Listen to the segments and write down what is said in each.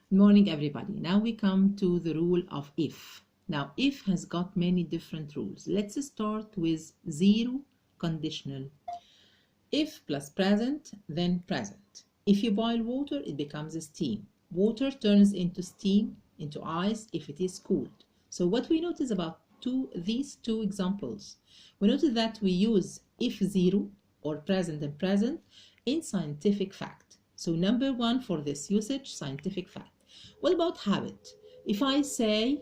Good morning, everybody. Now we come to the rule of if. Now, if has got many different rules. Let's start with zero conditional. If plus present, then present. If you boil water, it becomes steam. Water turns into steam, into ice if it is cooled. So what we notice about these two examples, we notice that we use if zero or present and present in scientific fact. So number one for this usage, scientific fact. What about habit? If I say,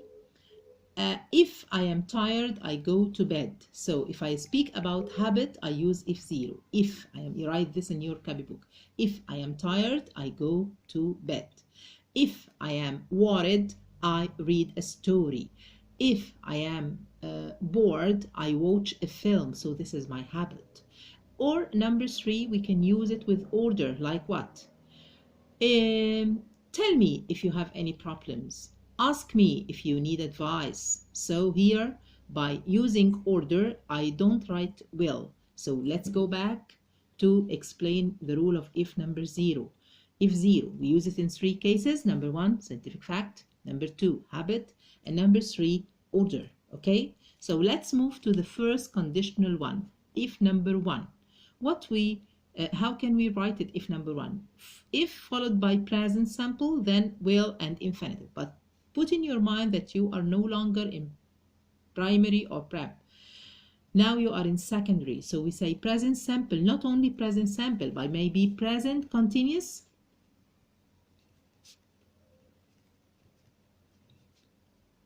if I am tired, I go to bed. So if I speak about habit, I use if zero. If I am, you write this in your copybook. If I am tired, I go to bed. If I am worried, I read a story. If I am bored, I watch a film. So this is my habit. Or number three, we can use it with order, like what? Tell me if you have any problems. Ask me if you need advice. So here, by using order, I don't write will. So let's go back to explain the rule of if number zero. If zero, we use it in three cases. Number one, scientific fact. Number two, habit. And number three, order. Okay? So let's move to the first conditional one. If number one. How can we write it if number one? If followed by present simple, then will and infinitive. But put in your mind that you are no longer in primary or prep. Now you are in secondary. So we say present simple, not only present simple, but maybe present continuous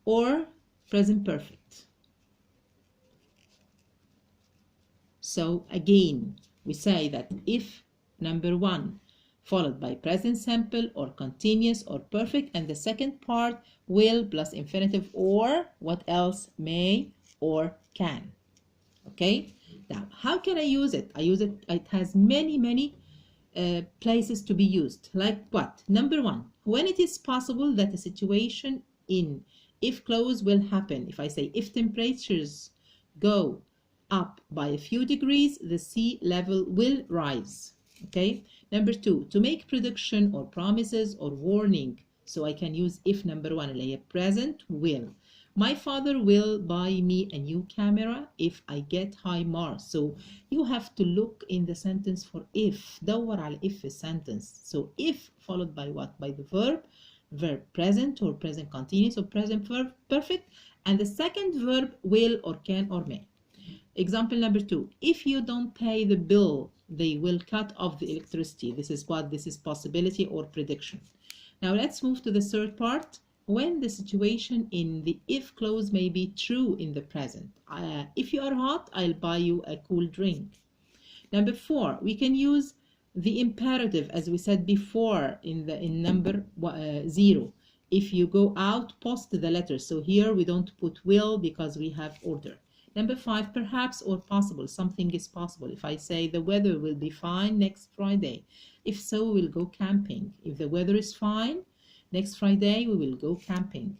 or present perfect. So again, we say that if number one followed by present simple or continuous or perfect, and the second part will plus infinitive or what else, may or can. Okay, now how can I use it? I use it, it has many places to be used. Like what? Number one, when it is possible that a situation in if clause will happen. If I say if temperatures go up by a few degrees, the sea level will rise. Okay. Number two, to make prediction or promises or warning. So I can use if number one, like present will. My father will buy me a new camera if I get high marks. So you have to look in the sentence for if. دور على if sentence. So if followed by what? By the verb present or present continuous or present verb perfect. And the second verb will or can or may. Example number two, if you don't pay the bill, they will cut off the electricity. This is what? This is possibility or prediction. Now let's move to the third part. When the situation in the if clause may be true in the present. If you are hot, I'll buy you a cool drink. Number four, we can use the imperative as we said before in number zero. If you go out, post the letter. So here we don't put will because we have order. Number five, perhaps or possible. Something is possible. If I say the weather will be fine next Friday. If so, we'll go camping. If the weather is fine, next Friday we will go camping.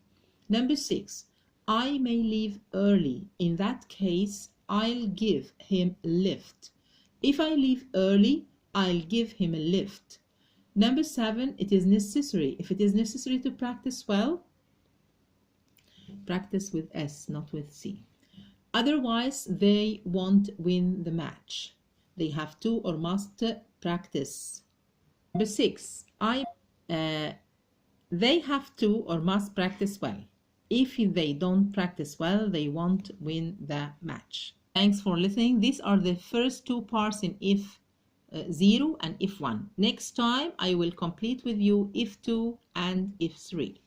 Number six, I may leave early. In that case, I'll give him a lift. If I leave early, I'll give him a lift. Number seven, it is necessary. If it is necessary to practice well, practice with S, not with C. Otherwise, they won't win the match. They have to or must practice. Number six, they have to or must practice well. If they don't practice well, they won't win the match. Thanks for listening. These are the first two parts in if zero and if one. Next time, I will complete with you if two and if three.